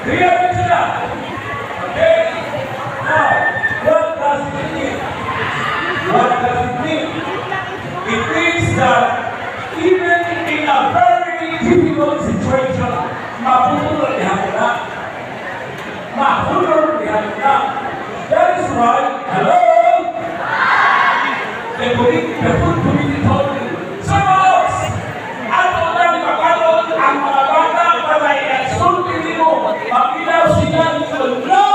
React to that. Okay? Now, what does it mean? What does it mean? It means that even in a very difficult situation, maputulog ni Hamuna. Maputulog ni Hamuna. That is why, hello? The food committee told me, Samos! Ato na ni Makalon ang mga bata para i-exultin mo. Mapilaw sila nito. No!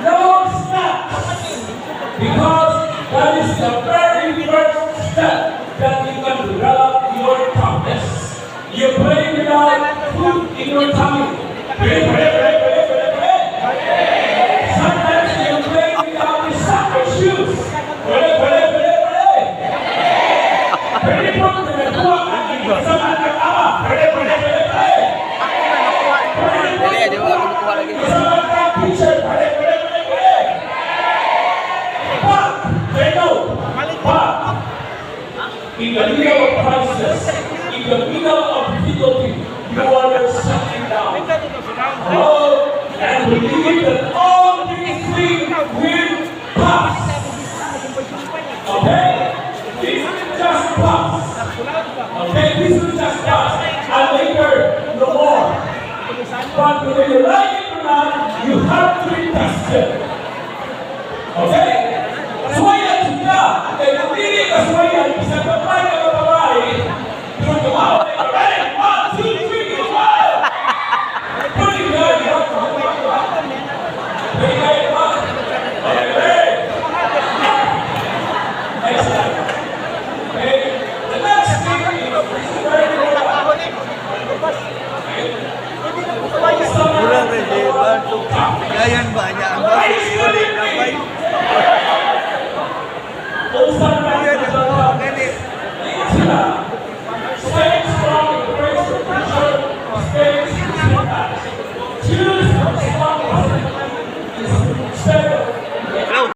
No snacks! Because that is the very first step that you can develop your toughness. You play without food in your tummy. Sometimes you play without the soccer shoes. In the middle of crisis, in the middle of difficulty, you are shutting down. Oh, and believe that all these things will pass. Okay? This will just pass. Okay? This will just pass. And later, no more. But whether you like it or not, you have to be tested. Okay? Suwayan sila. Kaya kung hindi ka suwayan, isa pa tayo ka babae, doon tumawa. Ready? 1, 2, 3, go! Pretty good. Pretty good. Okay. Excellent. Okay. The next thing is very important. Kurang relevan tuh. Ganyan banyak. Ang bagay ulit na bay. Kung saan